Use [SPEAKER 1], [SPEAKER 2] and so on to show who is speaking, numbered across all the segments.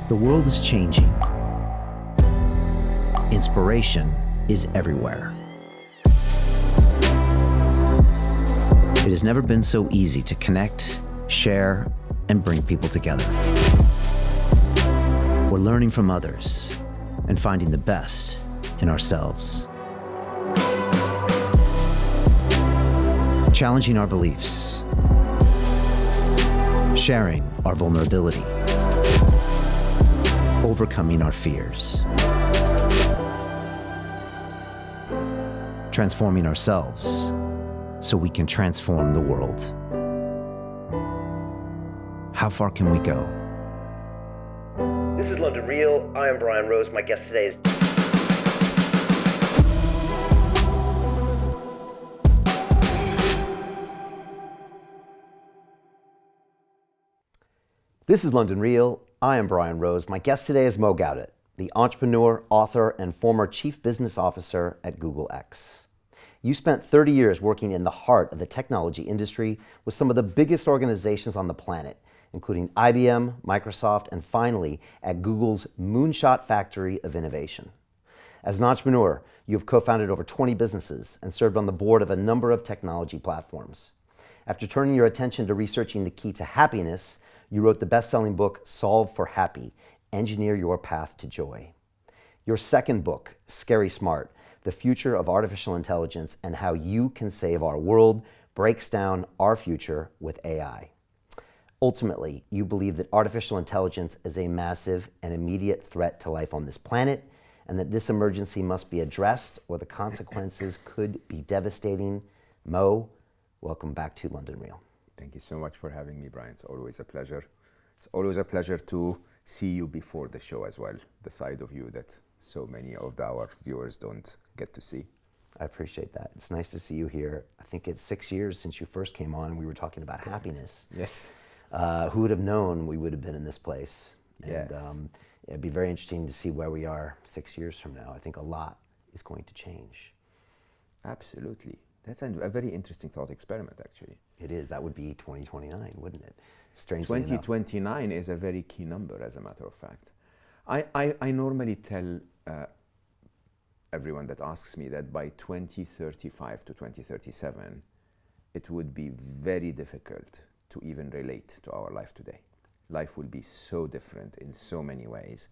[SPEAKER 1] The world is changing. Inspiration is everywhere. It has never been so easy to connect, share, and bring people together. We're learning from others and finding the best in ourselves. Challenging our beliefs. Sharing our vulnerability. Overcoming our fears. Transforming ourselves so we can transform the world. How far can we go?
[SPEAKER 2] This is London Real. I am Brian Rose. My guest today is... This is London Real. I am Brian Rose. My guest today is Gawdat, the entrepreneur, author, and former chief business officer at Google X. You spent 30 years working in the heart of the technology industry with some of the biggest organizations on the planet, including IBM, Microsoft, and finally at Google's moonshot factory of innovation. As an entrepreneur, you have co-founded over 20 businesses and served on the board of a number of technology platforms. After turning your attention to researching the key to happiness, you wrote the best-selling book, Solve for Happy, Engineer Your Path to Joy. Your second book, Scary Smart, The Future of Artificial Intelligence and How You Can Save Our World, breaks down our future with AI. Ultimately, you believe that artificial intelligence is a massive and immediate threat to life on this planet, and that this emergency must be addressed or the consequences could be devastating. Mo, welcome back to London Real.
[SPEAKER 3] Thank you so much for having me, Brian. It's always a pleasure. It's always a pleasure to see you before the show as well, the side of you that so many of our viewers don't get to see.
[SPEAKER 2] I appreciate that. It's nice to see you here. I think it's 6 years since you first came on and we were talking about happiness.
[SPEAKER 3] Yes.
[SPEAKER 2] Who would have known we would have been in this place?
[SPEAKER 3] Yes.
[SPEAKER 2] And it'd be very interesting to see where we are 6 years from now. I think a lot is going to change.
[SPEAKER 3] Absolutely. That's a very interesting thought experiment, actually.
[SPEAKER 2] It is. That would be 2029, wouldn't it? Strangely
[SPEAKER 3] 2029 is a very key number, as a matter of fact. I normally tell everyone that asks me that by 2035 to 2037, it would be very difficult to even relate to our life today. Life will be so different in so many ways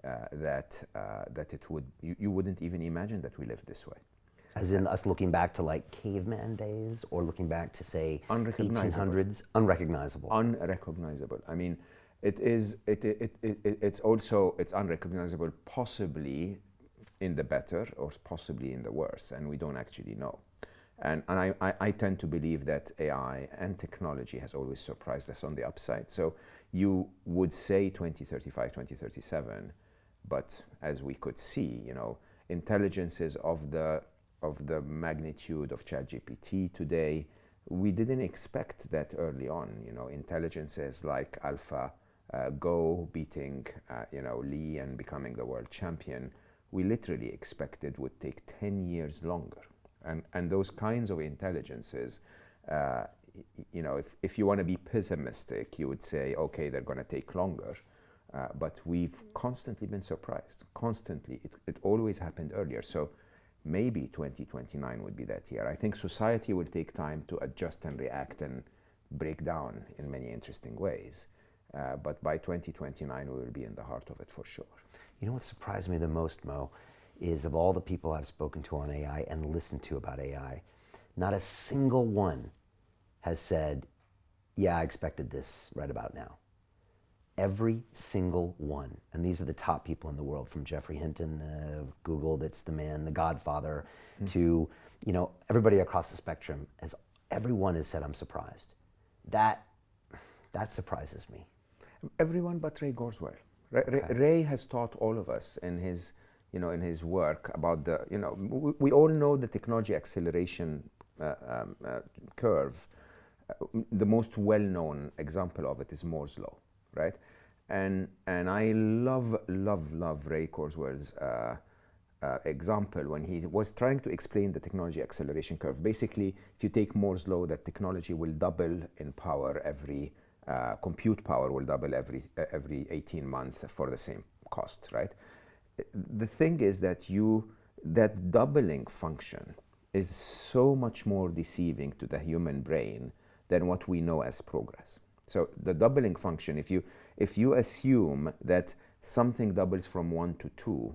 [SPEAKER 3] that it would you wouldn't even imagine that we live this way.
[SPEAKER 2] As in us looking back to like caveman days, or looking back to say 1800s, unrecognizable.
[SPEAKER 3] Unrecognizable. I mean, it's unrecognizable, possibly in the better or possibly in the worse, and we don't actually know. And I tend to believe that AI and technology has always surprised us on the upside. So you would say 2035, 2037, but as we could see, intelligences of the magnitude of ChatGPT today, we didn't expect that early on. Intelligences like AlphaGo beating Lee and becoming the world champion, we literally expected would take 10 years longer. And those kinds of intelligences, if you want to be pessimistic, you would say, okay, they're going to take longer. But we've constantly been surprised. Constantly. It always happened earlier. So maybe 2029 would be that year. I think society will take time to adjust and react and break down in many interesting ways. But by 2029, we will be in the heart of it for sure.
[SPEAKER 2] You know what surprised me the most, Mo, is of all the people I've spoken to on AI and listened to about AI, not a single one has said, yeah, I expected this right about now. Every single one, and these are the top people in the world, from Jeffrey Hinton of Google, that's the man, the godfather, to everybody across the spectrum, everyone has said, I'm surprised. That surprises me.
[SPEAKER 3] Everyone but Ray Kurzweil.
[SPEAKER 2] Okay.
[SPEAKER 3] Ray has taught all of us in his work about we all know the technology acceleration curve. The most well-known example of it is Moore's law, right? And I love Ray Kurzweil's example when he was trying to explain the technology acceleration curve. Basically, if you take Moore's law, that technology will double in power every compute power will double every 18 months for the same cost, right? The thing is that that doubling function is so much more deceiving to the human brain than what we know as progress. So the doubling function, if you assume that something doubles from 1 to 2,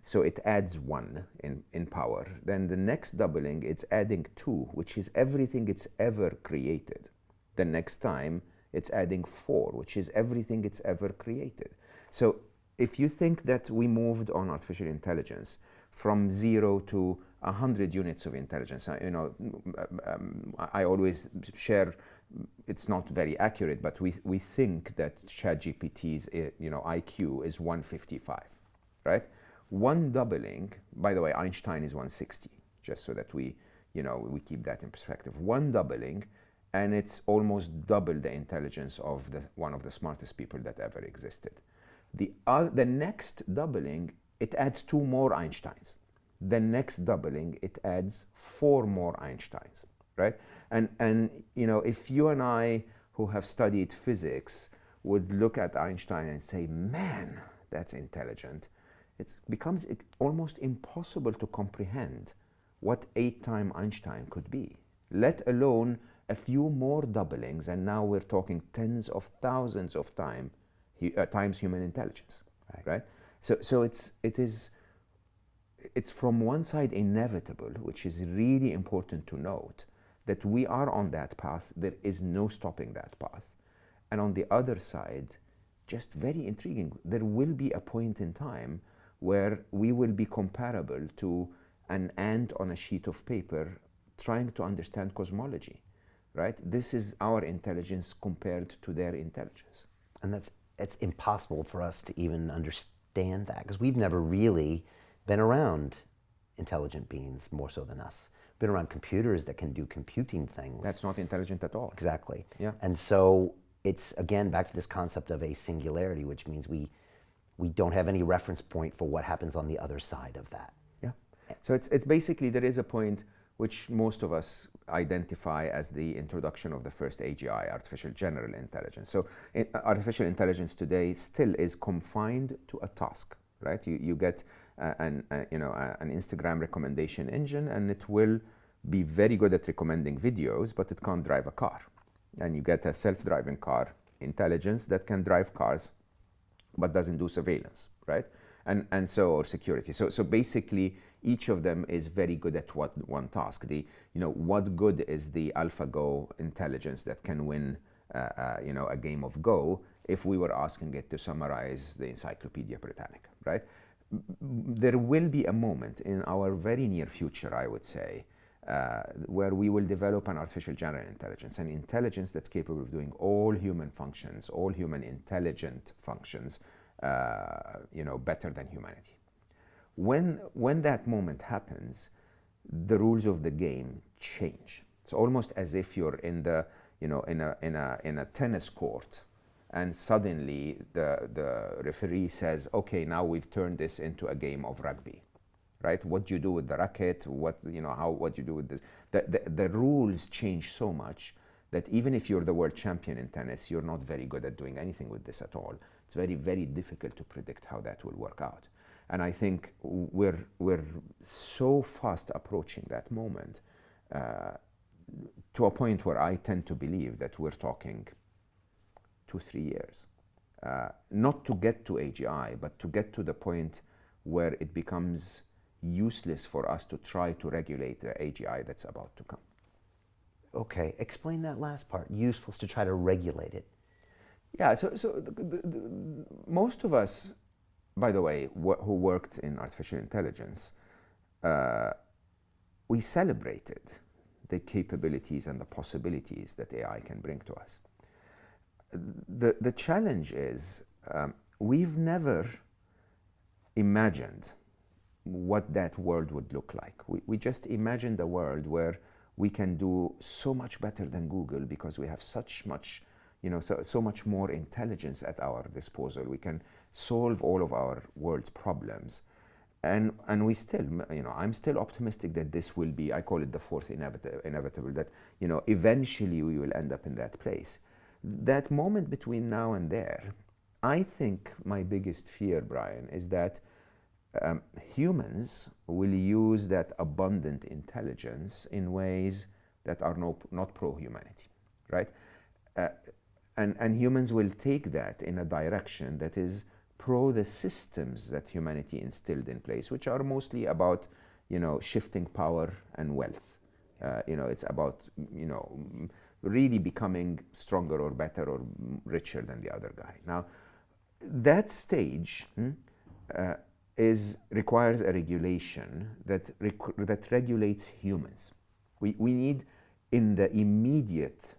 [SPEAKER 3] so it adds 1 in power, then the next doubling, it's adding 2, which is everything it's ever created. The next time, it's adding 4, which is everything it's ever created. So if you think that we moved on artificial intelligence from 0 to 100 units of intelligence, I always share, it's not very accurate, but we think that ChatGPT's IQ is 155, right? One doubling, by the way, Einstein is 160, just so that we keep that in perspective. One doubling, and it's almost double the intelligence of one of the smartest people that ever existed. The next doubling, it adds 2 more Einsteins. The next doubling, it adds 4 more Einsteins, right? And if you and I, who have studied physics, would look at Einstein and say, man, that's intelligent, it becomes almost impossible to comprehend what 8-time Einstein could be, let alone a few more doublings, and now we're talking tens of thousands of times human intelligence, right? So it's from one side inevitable, which is really important to note, that we are on that path. There is no stopping that path. And on the other side, just very intriguing, there will be a point in time where we will be comparable to an ant on a sheet of paper trying to understand cosmology, right? This is our intelligence compared to their intelligence.
[SPEAKER 2] And it's impossible for us to even understand that, because we've never really been around intelligent beings more so than us. Been around computers that can do computing things.
[SPEAKER 3] That's not intelligent at all.
[SPEAKER 2] Exactly.
[SPEAKER 3] Yeah.
[SPEAKER 2] And so it's, again, back to this concept of a singularity, which means we don't have any reference point for what happens on the other side of that.
[SPEAKER 3] Yeah. So it's basically, there is a point which most of us identify as the introduction of the first AGI, artificial general intelligence. So artificial intelligence today still is confined to a task, right? You get an Instagram recommendation engine, and it will be very good at recommending videos, but it can't drive a car. And you get a self-driving car intelligence that can drive cars, but doesn't do surveillance, right? Or security. So basically, each of them is very good at one task. What good is the AlphaGo intelligence that can win, a game of Go if we were asking it to summarize the Encyclopedia Britannica, right? There will be a moment in our very near future, I would say, where we will develop an artificial general intelligence, an intelligence that's capable of doing all human functions, all human intelligent functions, better than humanity. When that moment happens, the rules of the game change. It's almost as if you're in a tennis court, and suddenly the referee says, okay, now we've turned this into a game of rugby, right? What do you do with the racket? What do you do with this? The rules change so much that even if you're the world champion in tennis, you're not very good at doing anything with this at all. It's very, very difficult to predict how that will work out. And I think we're so fast approaching that moment to a point where I tend to believe that we're talking 2-3 years. Not to get to AGI, but to get to the point where it becomes useless for us to try to regulate the AGI that's about to come.
[SPEAKER 2] Okay, explain that last part, useless to try to regulate it.
[SPEAKER 3] Yeah, so most of us, by the way, who worked in artificial intelligence, we celebrated the capabilities and the possibilities that AI can bring to us. The challenge is we've never imagined what that world would look like. We just imagined a world where we can do so much better than Google because we have such much, so much more intelligence at our disposal. We can solve all of our world's problems. And we still, I'm still optimistic that this will be, I call it the fourth inevitable, that, eventually we will end up in that place. that moment between now and there, I think my biggest fear, Brian, is that humans will use that abundant intelligence in ways that are not pro-humanity, right? And humans will take that in a direction that is pro the systems that humanity instilled in place, which are mostly about, shifting power and wealth. It's about, really becoming stronger or better or richer than the other guy. Now, that stage requires a regulation that regulates humans. We need, in the immediate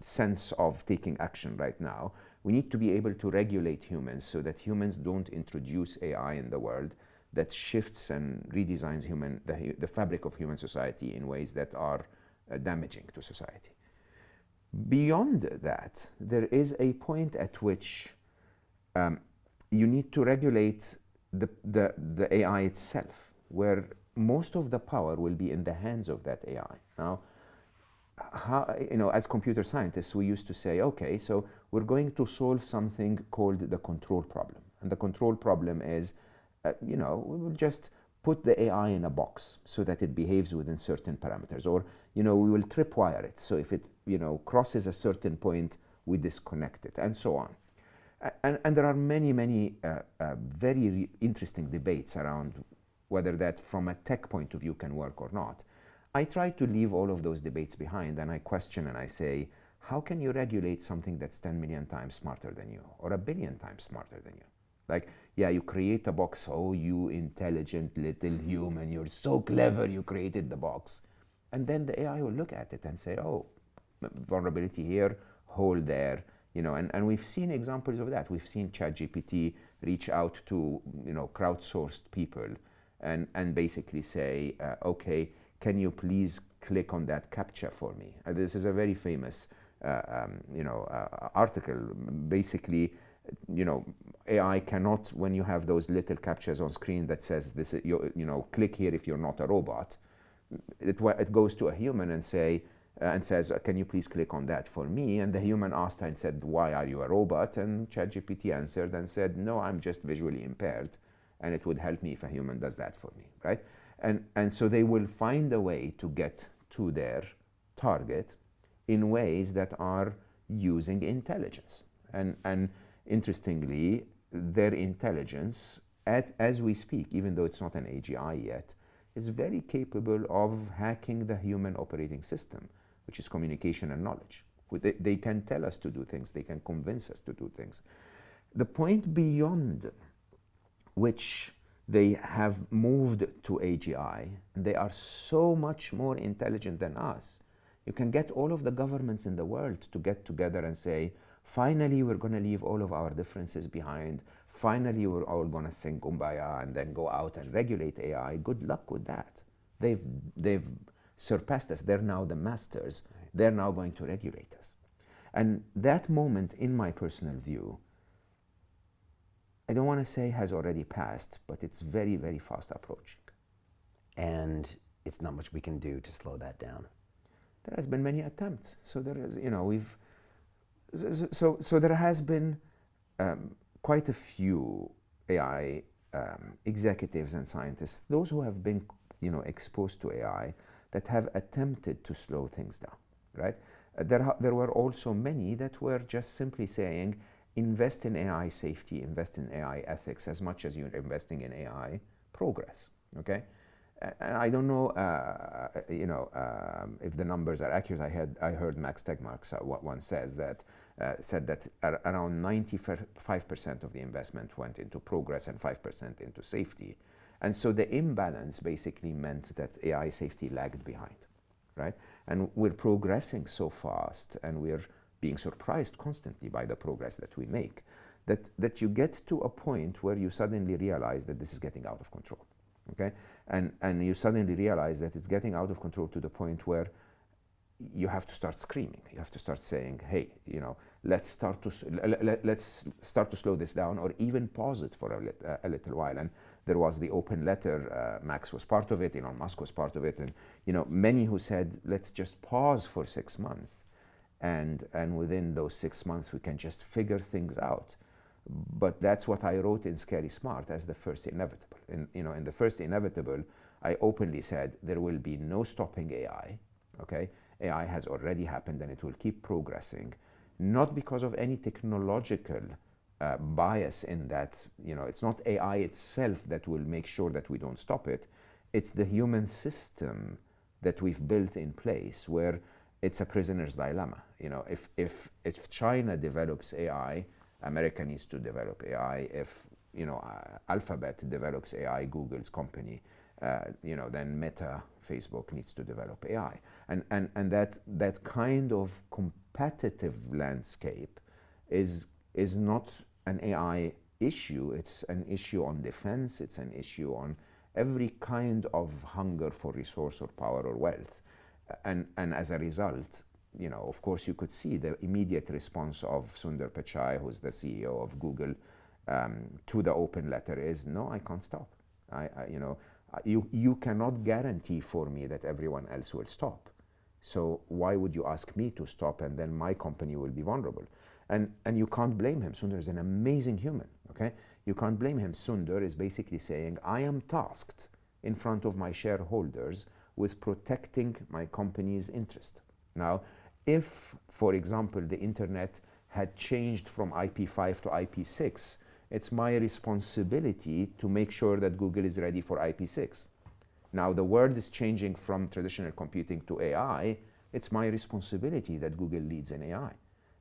[SPEAKER 3] sense of taking action right now, we need to be able to regulate humans so that humans don't introduce AI in the world that shifts and redesigns the fabric of human society in ways that are damaging to society. Beyond that, there is a point at which you need to regulate the AI itself, where most of the power will be in the hands of that AI. Now, as computer scientists, we used to say, okay, so we're going to solve something called the control problem. And the control problem is, we will just put the AI in a box so that it behaves within certain parameters. Or, we will tripwire it. So if it, crosses a certain point, we disconnect it, and so on. And there are many, many very interesting debates around whether that from a tech point of view can work or not. I try to leave all of those debates behind, and I question and I say, how can you regulate something that's 10 million times smarter than you, or 1 billion times smarter than you? Like, yeah, you create a box, oh, you intelligent little human, you're so clever, you created the box. And then the AI will look at it and say, oh, vulnerability here, hole there, and we've seen examples of that. We've seen ChatGPT reach out to, crowdsourced people and basically say, okay, can you please click on that CAPTCHA for me? This is a very famous, article. Basically, AI cannot, when you have those little CAPTCHAs on screen that says this, click here if you're not a robot. It goes to a human and says, can you please click on that for me? And the human asked and said, why are you a robot? And ChatGPT answered and said, no, I'm just visually impaired, and it would help me if a human does that for me, right? And so they will find a way to get to their target in ways that are using intelligence. And interestingly, their intelligence, as we speak, even though it's not an AGI yet, is very capable of hacking the human operating system, which is communication and knowledge. They can tell us to do things. They can convince us to do things. The point beyond which they have moved to AGI, they are so much more intelligent than us. You can get all of the governments in the world to get together and say, finally, we're going to leave all of our differences behind. Finally, we're all going to sing Kumbaya and then go out and regulate AI. Good luck with that. They've surpassed us. They're now the masters. They're now going to regulate us. And that moment, in my personal view, I don't want to say has already passed, but it's very, very fast approaching.
[SPEAKER 2] And it's not much we can do to slow that down.
[SPEAKER 3] There has been many attempts. So there is, so there has been quite a few AI executives and scientists, those who have been, exposed to AI, that have attempted to slow things down, right? There were also many that were just simply saying, invest in AI safety, invest in AI ethics as much as you're investing in AI progress, okay? And I don't know, if the numbers are accurate. I heard Max Tegmark once said that around 95% of the investment went into progress and 5% into safety. And so the imbalance basically meant that AI safety lagged behind, right? And we're progressing so fast, and we're being surprised constantly by the progress that we make, that you get to a point where you suddenly realize that this is getting out of control, okay? And you suddenly realize that it's getting out of control to the point where you have to start screaming. You have to start saying, hey, let's start to slow this down, or even pause it for a little while. And there was the open letter. Max was part of it. Elon Musk was part of it. And many who said, let's just pause for 6 months and within those 6 months we can just figure things out. But that's what I wrote in Scary Smart as the first inevitable. In the first inevitable, I openly said there will be no stopping AI. Okay, AI has already happened and it will keep progressing, not because of any technological bias in that. It's not AI itself that will make sure that we don't stop it. It's the human system that we've built in place where it's a prisoner's dilemma. If China develops AI, America needs to develop AI. If Alphabet develops AI, Google's company, then Meta, Facebook needs to develop AI, and that kind of competitive landscape is not an AI issue. It's an issue on defense. It's an issue on every kind of hunger for resource or power or wealth, and as a result, of course, you could see the immediate response of Sundar Pichai, who's the CEO of Google, to the open letter is, no, I can't stop. You cannot guarantee for me that everyone else will stop. So why would you ask me to stop and then my company will be vulnerable? And you can't blame him. Sundar is an amazing human, okay? You can't blame him. Sundar is basically saying, I am tasked in front of my shareholders with protecting my company's interest. Now, if, for example, the internet had changed from IP5 to IP6, it's my responsibility to make sure that Google is ready for IP6. Now, the world is changing from traditional computing to AI. It's my responsibility that Google leads in AI.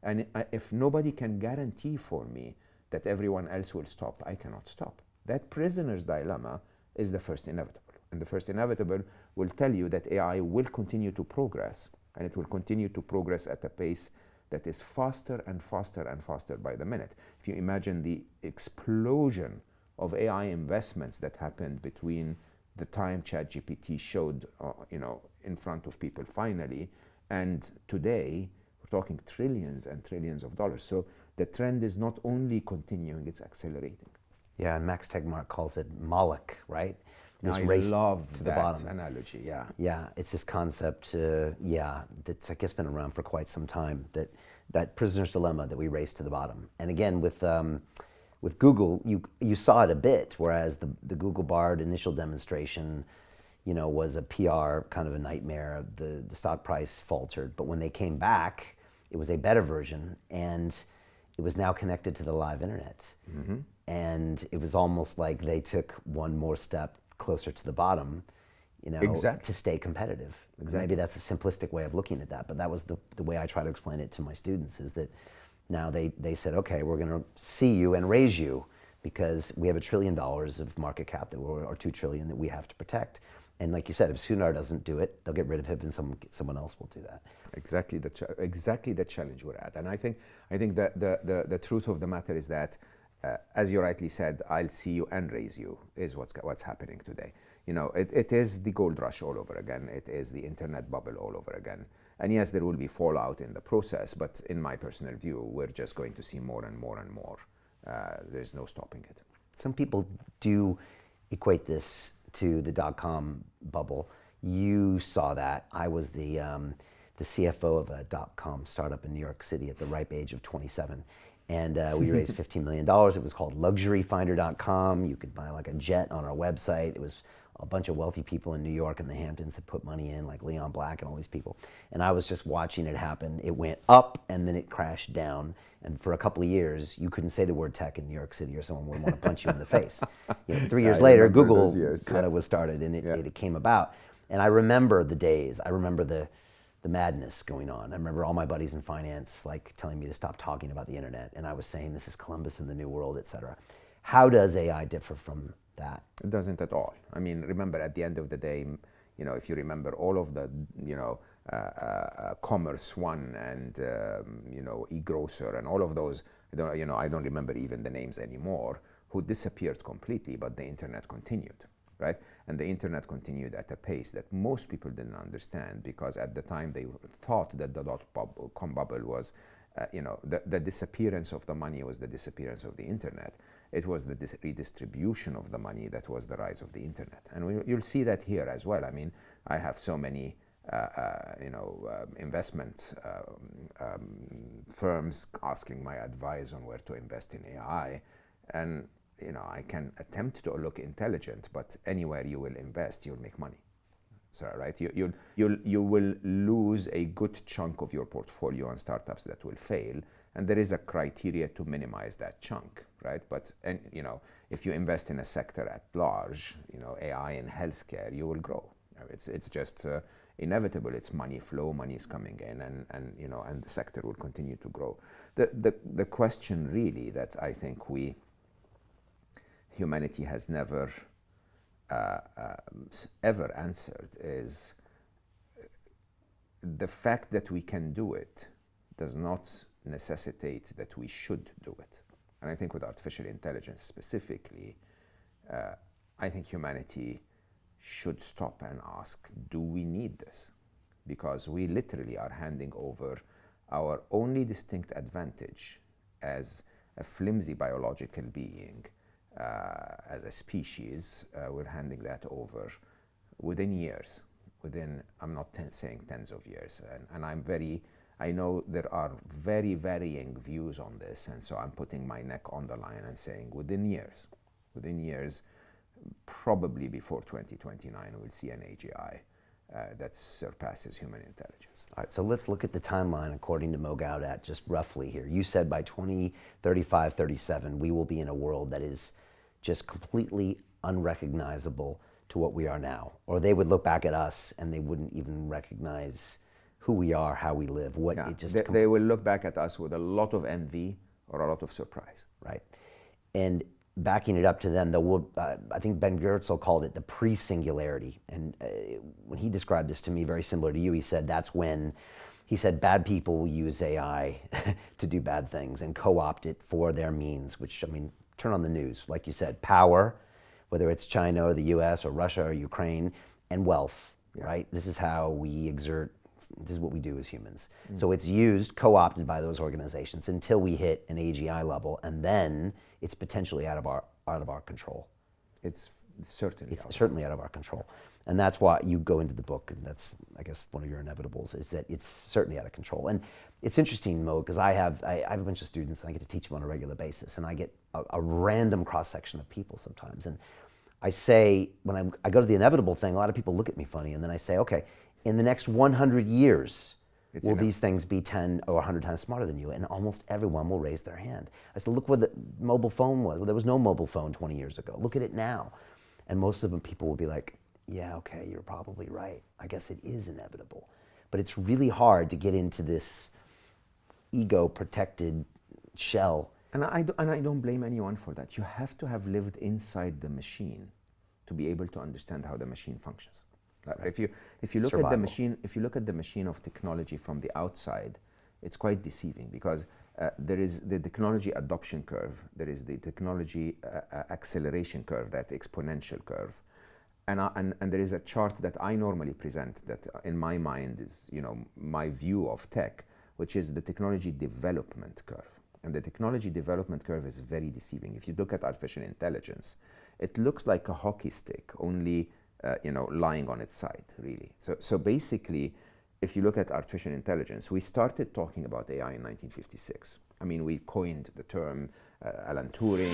[SPEAKER 3] And if nobody can guarantee for me that everyone else will stop, I cannot stop. That prisoner's dilemma is the first inevitable. And the first inevitable will tell you that AI will continue to progress, and it will continue to progress at a pace that is faster and faster and faster by the minute. If you imagine the explosion of AI investments that happened between the time ChatGPT showed, in front of people finally, and today, we're talking trillions and trillions of dollars. So the trend is not only continuing, it's accelerating.
[SPEAKER 2] Yeah, and Max Tegmark calls it Moloch, right? This
[SPEAKER 3] I
[SPEAKER 2] race
[SPEAKER 3] love
[SPEAKER 2] to
[SPEAKER 3] that
[SPEAKER 2] the bottom
[SPEAKER 3] analogy, yeah.
[SPEAKER 2] Yeah, it's this concept, that's I guess been around for quite some time, that prisoner's dilemma, that we race to the bottom. And again, with Google, you saw it a bit, whereas the Google Bard initial demonstration, was a PR kind of a nightmare. The stock price faltered, but when they came back, it was a better version, and it was now connected to the live internet. Mm-hmm. And it was almost like they took one more step closer to the bottom,
[SPEAKER 3] Exactly.
[SPEAKER 2] to stay competitive. Exactly. Maybe that's a simplistic way of looking at that, but that was the way I try to explain it to my students, is that now they said, okay, we're going to see you and raise you because we have $1 trillion of market cap or $2 trillion that we have to protect. And like you said, if Sundar doesn't do it, they'll get rid of him and someone else will do that.
[SPEAKER 3] Exactly the challenge we're at. And I think that the truth of the matter is that, as you rightly said, I'll see you and raise you is what's happening today. It is the gold rush all over again. It is the internet bubble all over again. And yes, there will be fallout in the process, but in my personal view, we're just going to see more and more and more. There's no stopping it.
[SPEAKER 2] Some people do equate this to the dot-com bubble. You saw that. I was the CFO of a dot-com startup in New York City at the ripe age of 27. And we raised $15 million. It was called luxuryfinder.com. You could buy like a jet on our website. It was a bunch of wealthy people in New York and the Hamptons that put money in, like Leon Black and all these people. And I was just watching it happen. It went up and then it crashed down. And for a couple of years, you couldn't say the word tech in New York City or someone would want to punch you in the face. 3 years later, Google kind of was started and it came about. And I remember the days. I remember the madness going on. I remember all my buddies in finance like telling me to stop talking about the internet, and I was saying this is Columbus in the New World, etc. How does AI differ from that?
[SPEAKER 3] It doesn't at all. I mean, remember at the end of the day, if you remember all of the, Commerce One and eGrocer and all of those, I don't remember even the names anymore, who disappeared completely, but the internet continued. Right? And the internet continued at a pace that most people didn't understand, because at the time they thought that the dot-com bubble was, the disappearance of the money was the disappearance of the internet. It was the redistribution of the money that was the rise of the internet. And you'll see that here as well. I mean, I have so many investment firms asking my advice on where to invest in AI, and I can attempt to look intelligent, but anywhere you will invest, you'll make money. So, right, you will lose a good chunk of your portfolio on startups that will fail, and there is a criteria to minimize that chunk, right? But if you invest in a sector at large, AI in healthcare, you will grow. It's just inevitable. It's money flow, money is coming in, and the sector will continue to grow. The question really that I think humanity has never ever answered is the fact that we can do it does not necessitate that we should do it. And I think with artificial intelligence specifically, I think humanity should stop and ask, do we need this? Because we literally are handing over our only distinct advantage as a flimsy biological being, as a species, we're handing that over within years. I'm not saying tens of years, and I know there are very varying views on this, and so I'm putting my neck on the line and saying within years, probably before 2029, we'll see an AGI that surpasses human intelligence.
[SPEAKER 2] All right, so let's look at the timeline according to Mo Gawdat, just roughly here. You said by 2035, 37, we will be in a world that is just completely unrecognizable to what we are now. Or they would look back at us and they wouldn't even recognize who we are, how we live.
[SPEAKER 3] They will look back at us with a lot of envy or a lot of surprise.
[SPEAKER 2] Right. And backing it up to them, I think Ben Goertzel called it the pre-singularity. And when he described this to me, very similar to you, he said that's when, he said bad people will use AI to do bad things and co-opt it for their means, which, turn on the news, like you said, power, whether it's China or the US or Russia or Ukraine, and wealth, right? This is how we exert, this is what we do as humans. So it's used, co-opted by those organizations until we hit an AGI level, and then it's potentially out of our control.
[SPEAKER 3] It's certainly
[SPEAKER 2] out of our control. And that's why you go into the book, and that's, I guess, one of your inevitables, is that it's certainly out of control. And it's interesting, Mo, because I have a bunch of students, and I get to teach them on a regular basis, and I get a random cross-section of people sometimes. And I say, when I go to the inevitable thing, a lot of people look at me funny, and then I say, okay, in the next 100 years, will these things be 10 or 100 times smarter than you? And almost everyone will raise their hand. I said, look where the mobile phone was. Well, there was no mobile phone 20 years ago. Look at it now. And most of them, people will be like, yeah, okay, you're probably right. I guess it is inevitable. But it's really hard to get into this ego-protected shell.
[SPEAKER 3] And I don't blame anyone for that. You have to have lived inside the machine to be able to understand how the machine functions. Right. If you look at the machine of technology from the outside, it's quite deceiving, because there is the technology adoption curve, there is the technology acceleration curve, that exponential curve, and there is a chart that I normally present that in my mind is my view of tech, which is the technology development curve. And the technology development curve is very deceiving. If you look at artificial intelligence, it looks like a hockey stick, only lying on its side, really. So basically, if you look at artificial intelligence, we started talking about AI in 1956. We coined the term Alan Turing.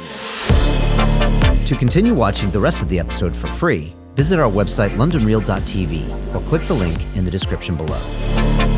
[SPEAKER 1] To continue watching the rest of the episode for free, visit our website londonreal.tv or click the link in the description below.